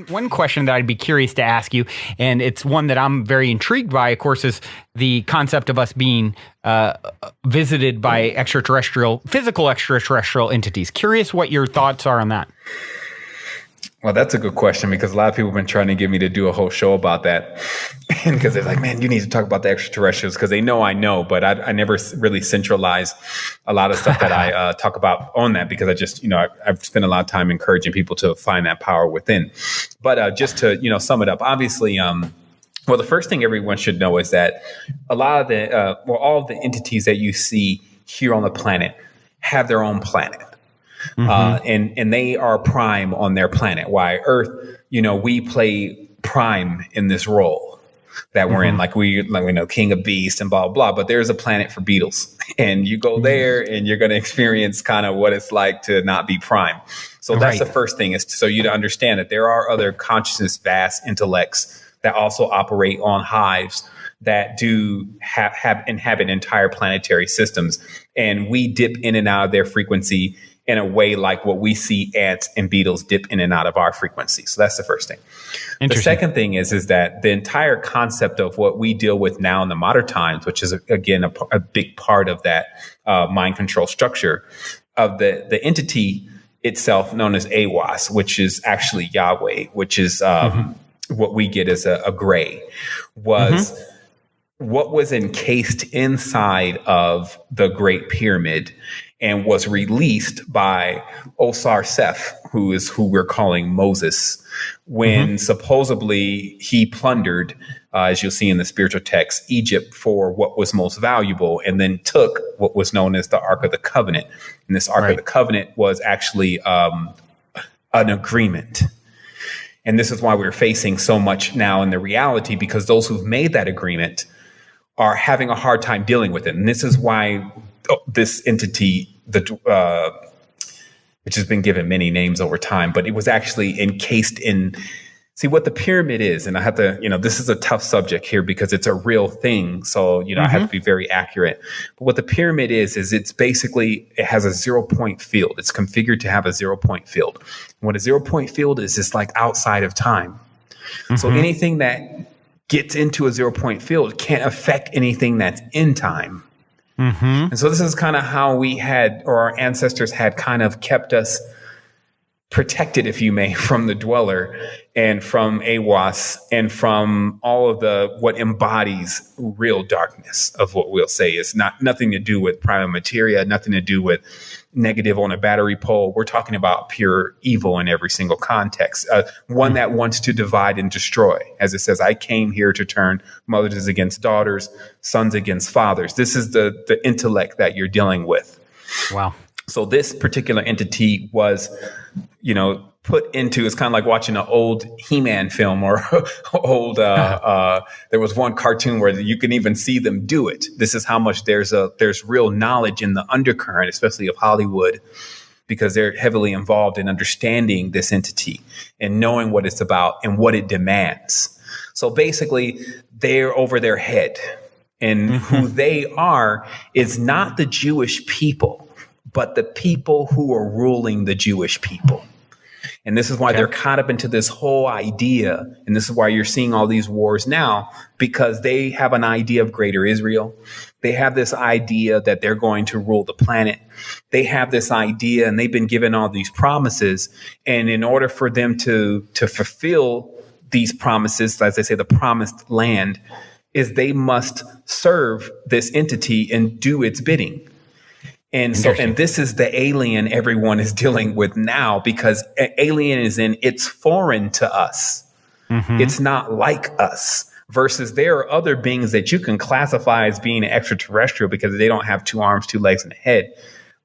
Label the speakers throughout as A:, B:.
A: One question that I'd be curious to ask you, and it's one that I'm very intrigued by, of course, is the concept of us being visited by physical extraterrestrial entities. Curious what your thoughts are on that.
B: Well, that's a good question because a lot of people have been trying to get me to do a whole show about that. And because they're like, man, you need to talk about the extraterrestrials because they know I know, but I never really centralize a lot of stuff that I talk about on that because I just, I've spent a lot of time encouraging people to find that power within. But just to, sum it up, obviously, well, the first thing everyone should know is that a lot of the, all of the entities that you see here on the planet have their own planet. And they are prime on their planet. Why Earth, we play prime in this role that we're in, like we know King of Beasts and blah, blah, but there's a planet for beetles and you go there and you're going to experience kind of what it's like to not be prime. So that's the first thing, is so you to understand that there are other consciousness, vast intellects that also operate on hives that do have inhabit entire planetary systems. And we dip in and out of their frequency in a way like what we see ants and beetles dip in and out of our frequency. So that's the first thing. The second thing is that the entire concept of what we deal with now in the modern times, which is, again, a big part of that mind control structure of the entity itself known as Aiwass, which is actually Yahweh, which is what we get as a gray, was what was encased inside of the Great Pyramid and was released by Osar Seth, who we're calling Moses, when supposedly he plundered, as you'll see in the spiritual text, Egypt for what was most valuable, and then took what was known as the Ark of the Covenant. And this Ark of the Covenant was actually an agreement. And this is why we're facing so much now in the reality, because those who've made that agreement are having a hard time dealing with it. And this is why this entity, which has been given many names over time, but it was actually encased in, see what the pyramid is. And I have to, this is a tough subject here because it's a real thing. So, I have to be very accurate. But what the pyramid is it's basically, it has a 0-point field. It's configured to have a 0-point field. And what a 0-point field is like outside of time. So anything that gets into a 0-point field can't affect anything that's in time. And so this is kind of how we had, or our ancestors had kind of kept us protected, if you may, from the dweller and from Aiwass and from all of what embodies real darkness of what we'll say is nothing to do with prima materia, nothing to do with negative on a battery pole. We're talking about pure evil in every single context. One that wants to divide and destroy. As it says, I came here to turn mothers against daughters, sons against fathers. This is the intellect that you're dealing with. Wow. So this particular entity was, put into, it's kind of like watching an old He-Man film or old, there was one cartoon where you can even see them do it. This is how much there's real knowledge in the undercurrent, especially of Hollywood, because they're heavily involved in understanding this entity and knowing what it's about and what it demands. So basically they're over their head, and who they are is not the Jewish people, but the people who are ruling the Jewish people. And this is why they're caught up into this whole idea. And this is why you're seeing all these wars now, because they have an idea of greater Israel. They have this idea that they're going to rule the planet. They have this idea, and they've been given all these promises. And in order for them to fulfill these promises, as they say, the promised land, is they must serve this entity and do its bidding. And so, and this is the alien everyone is dealing with now, because alien is it's foreign to us. It's not like us. Versus there are other beings that you can classify as being extraterrestrial because they don't have 2 arms, 2 legs, and a head,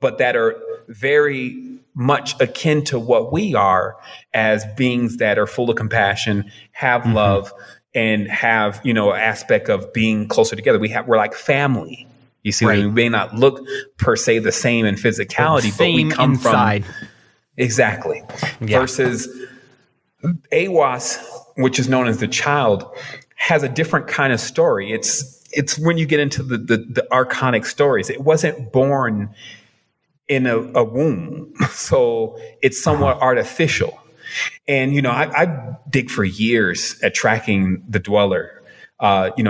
B: but that are very much akin to what we are as beings that are full of compassion, have love, and have, an aspect of being closer together. We're like family. You see, we may not look per se the same in physicality, but we come inside. From exactly. Versus Aiwass, which is known as the child, has a different kind of story. It's when you get into the archonic stories. It wasn't born in a womb, so it's somewhat artificial. And, I dig for years at tracking the dweller,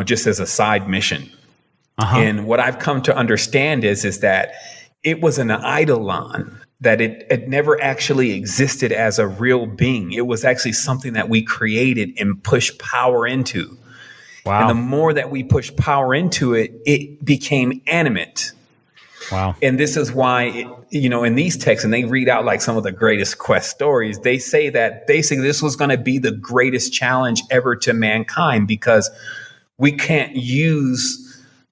B: just as a side mission. And what I've come to understand is that it was an eidolon, that it never actually existed as a real being. It was actually something that we created and pushed power into.
A: Wow.
B: And the more that we pushed power into it, it became animate.
A: Wow.
B: And this is why, in these texts, and they read out like some of the greatest quest stories, they say that basically this was going to be the greatest challenge ever to mankind, because we can't use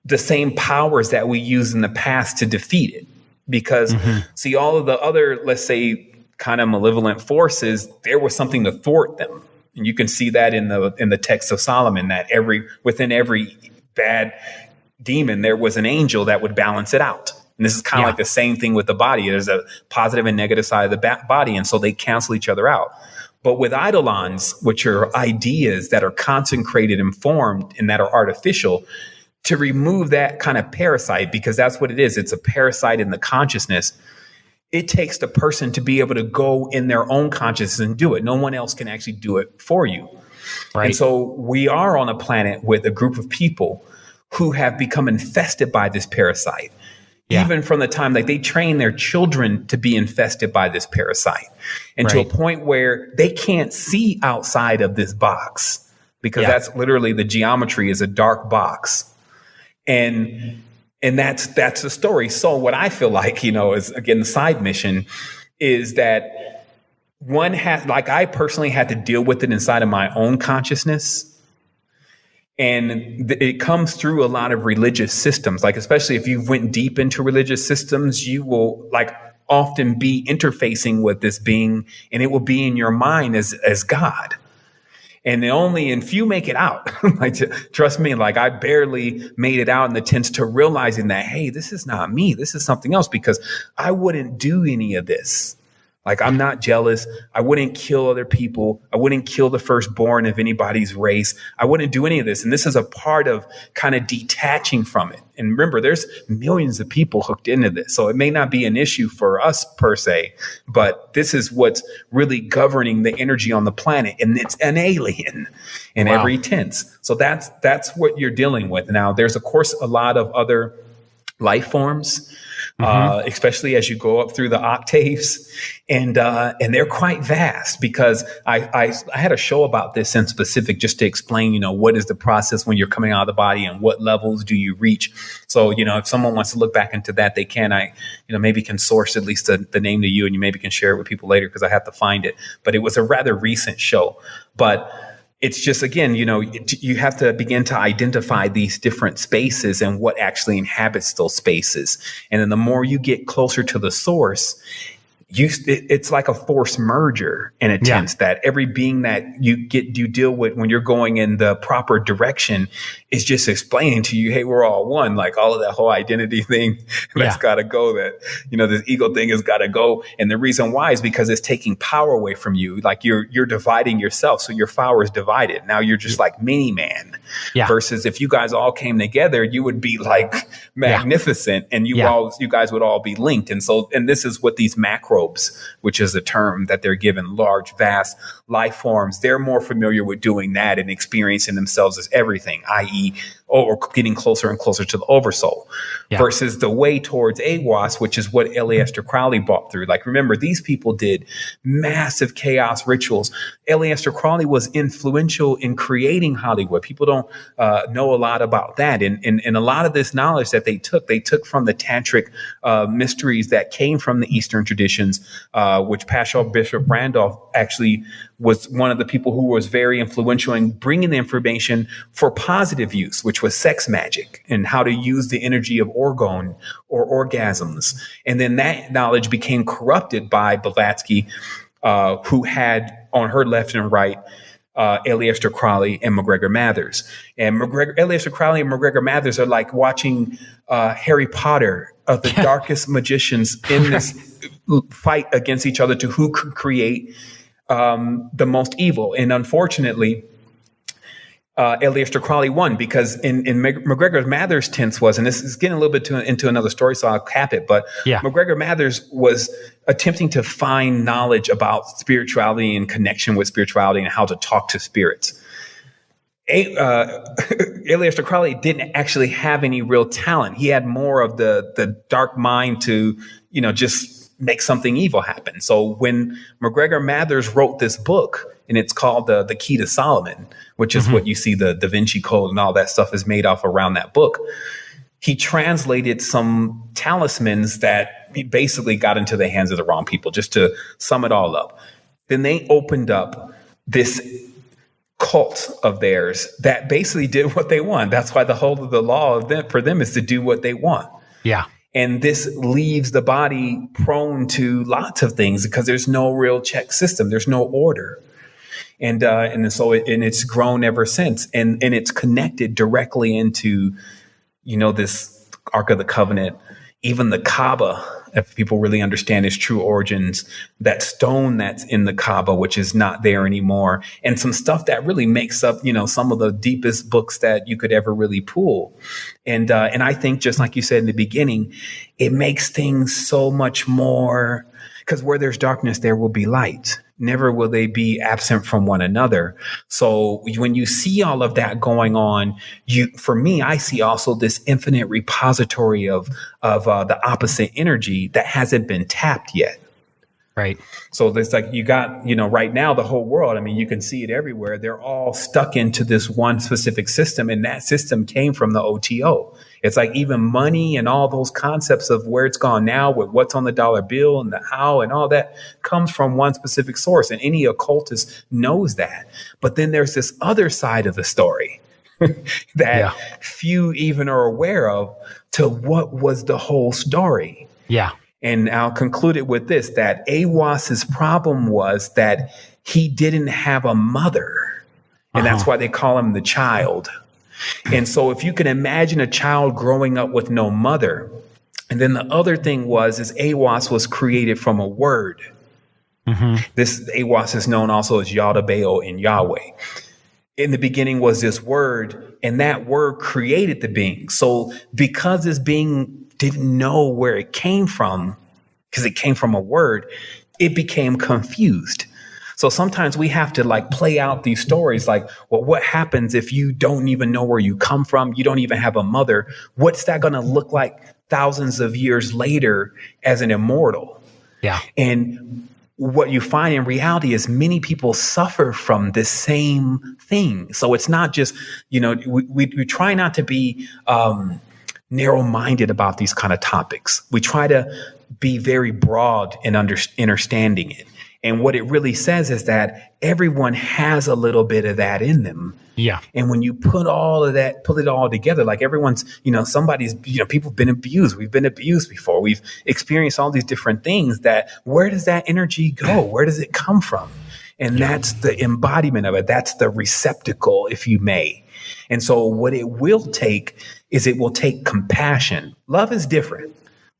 B: the same powers that we used in the past to defeat it. Because see, all of the other, let's say, kind of malevolent forces, there was something to thwart them. And you can see that in the text of Solomon, that within every bad demon, there was an angel that would balance it out. And this is kind of like the same thing with the body. There's a positive and negative side of the body, and so they cancel each other out. But with eidolons, which are ideas that are consecrated and formed and that are artificial, to remove that kind of parasite, because that's what it is. It's a parasite in the consciousness. It takes the person to be able to go in their own consciousness and do it. No one else can actually do it for you. Right. And so we are on a planet with a group of people who have become infested by this parasite. Yeah. Even from the time like they train their children to be infested by this parasite, and to a point where they can't see outside of this box, because that's literally the geometry is a dark box. And that's the story. So what I feel like, is, again, the side mission is that I personally had to deal with it inside of my own consciousness. And it comes through a lot of religious systems, like, especially if you went deep into religious systems, you will often be interfacing with this being, and it will be in your mind as God. And few make it out. Trust me, I barely made it out in the tense to realizing that, hey, this is not me. This is something else, because I wouldn't do any of this. I'm not jealous. I wouldn't kill other people. I wouldn't kill the firstborn of anybody's race. I wouldn't do any of this. And this is a part of kind of detaching from it. And remember, there's millions of people hooked into this. So it may not be an issue for us per se, but this is what's really governing the energy on the planet. And it's an alien in every tense. So that's what you're dealing with. Now, there's, of course, a lot of other life forms, especially as you go up through the octaves, and they're quite vast, because I had a show about this in specific, just to explain, what is the process when you're coming out of the body and what levels do you reach. So, if someone wants to look back into that, they can. I maybe can source at least the name to you, and you maybe can share it with people later, because I have to find it. But it was a rather recent show. But it's just, again, you have to begin to identify these different spaces and what actually inhabits those spaces. And then the more you get closer to the source, it's like a forced merger in a sense, that every being that you deal with when you're going in the proper direction is just explaining to you, hey, we're all one. All of that whole identity thing, that's got to go. That, this ego thing has got to go. And the reason why is because it's taking power away from you. You're dividing yourself. So your power is divided. Now you're just like mini man, versus if you guys all came together, you would be magnificent, and you guys would all be linked. And this is what these macro, which is a term that they're given, large, vast life forms. They're more familiar with doing that and experiencing themselves as everything, i.e., or getting closer and closer to the oversoul, versus the way towards Aiwass, which is what Aleister Crowley brought through. Remember, these people did massive chaos rituals. Aleister Crowley was influential in creating Hollywood. People don't know a lot about that. And a lot of this knowledge that they took from the tantric mysteries that came from the Eastern traditions, which Paschal Bishop Randolph actually was one of the people who was very influential in bringing the information for positive use, which was sex magic and how to use the energy of orgone or orgasms. And then that knowledge became corrupted by Blavatsky, who had on her left and right Aleister Crowley and MacGregor Mathers. And Aleister Crowley and MacGregor Mathers are like watching Harry Potter, of the darkest magicians in this fight against each other to who could create the most evil. And unfortunately, Aleister Crowley won, because in McGregor Mathers' tense was, and this is getting a little bit into another story, so I'll cap it, but McGregor Mathers was attempting to find knowledge about spirituality and connection with spirituality and how to talk to spirits. Aleister Crowley didn't actually have any real talent. He had more of the dark mind to, just make something evil happen. So when McGregor Mathers wrote this book, and it's called the Key to Solomon, which is what you see the Da Vinci Code and all that stuff is made off around that book. He translated some talismans that he basically got into the hands of the wrong people, just to sum it all up. Then they opened up this cult of theirs that basically did what they want. That's why the whole of the law for them is to do what they want. Yeah. And this leaves the body prone to lots of things because there's no real check system. There's no order. And so it's grown ever since. And it's connected directly into, this Ark of the Covenant, even the Kaaba, if people really understand its true origins, that stone that's in the Kaaba, which is not there anymore, and some stuff that really makes up, some of the deepest books that you could ever really pull. And I think, just like you said in the beginning, it makes things so much more, because where there's darkness, there will be light. Never will they be absent from one another. So when you see all of that going on, for me, I see also this infinite repository of the opposite energy that hasn't been tapped yet. Right. So there's like, you got, right now, the whole world, I mean, you can see it everywhere. They're all stuck into this one specific system. And that system came from the OTO. It's like even money and all those concepts of where it's gone now with what's on the dollar bill and the how and all that comes from one specific source. And any occultist knows that. But then there's this other side of the story that few even are aware of, to what was the whole story. Yeah. And I'll conclude it with this, that Aiwass's problem was that he didn't have a mother. And that's why they call him the child. And so if you can imagine a child growing up with no mother, and then the other thing is Aiwass was created from a word. This Aiwass is known also as Yada-Baal in Yahweh. In the beginning was this word, and that word created the being. So because this being didn't know where it came from, because it came from a word, it became confused. So sometimes we have to play out these stories like, well, what happens if you don't even know where you come from? You don't even have a mother. What's that going to look like thousands of years later as an immortal? Yeah. And what you find in reality is many people suffer from the same thing. So it's not just, we try not to be narrow-minded about these kind of topics. We try to be very broad in understanding it. And what it really says is that everyone has a little bit of that in them. Yeah. And when you put it all together, like everyone's, people have been abused. We've been abused before. We've experienced all these different things where does that energy go? Where does it come from? And that's the embodiment of it. That's the receptacle, if you may. And so what it will take is it will take compassion. Love is different.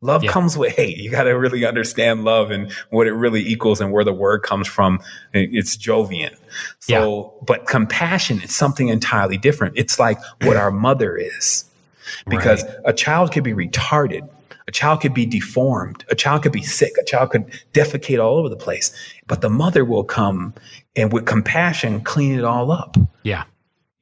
B: Love comes with hate. You got to really understand love and what it really equals and where the word comes from. It's Jovian. So, but compassion is something entirely different. It's like what our mother is, because a child could be retarded. A child could be deformed. A child could be sick. A child could defecate all over the place. But the mother will come and with compassion, clean it all up. Yeah.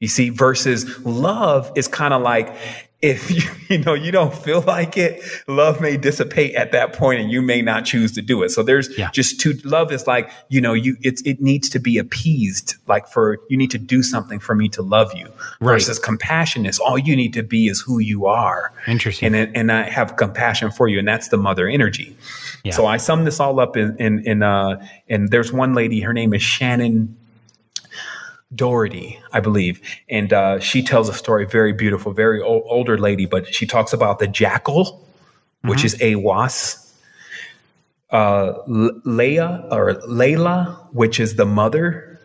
B: You see, versus love is kind of like, if you don't feel like it, love may dissipate at that point and you may not choose to do it. So there's just love is like, it needs to be appeased. Like you need to do something for me to love you. Versus compassion is all you need to be is who you are. Interesting. And I have compassion for you. And that's the mother energy. Yeah. So I sum this all up and there's one lady, her name is Shannon Doherty, I believe. And she tells a story, very beautiful, very older lady, but she talks about the jackal, which is Aiwass, Layla, which is the mother,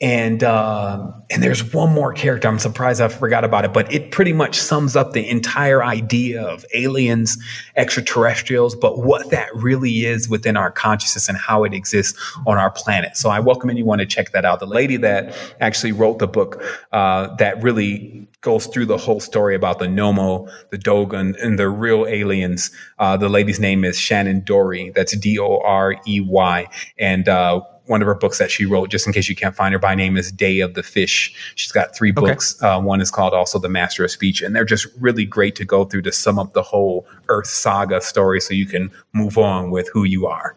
B: And there's one more character. I'm surprised I forgot about it, but it pretty much sums up the entire idea of aliens, extraterrestrials, but what that really is within our consciousness and how it exists on our planet. So I welcome anyone to check that out. The lady that actually wrote the book that really goes through the whole story about the Nomo, the Dogon, and the real aliens. The lady's name is Shannon Dorey. That's Dorey. And one of her books that she wrote, just in case you can't find her by name, is Day of the Fish. She's got 3 books. One is called also The Master of Speech. And they're just really great to go through to sum up the whole Earth saga story so you can move on with who you are.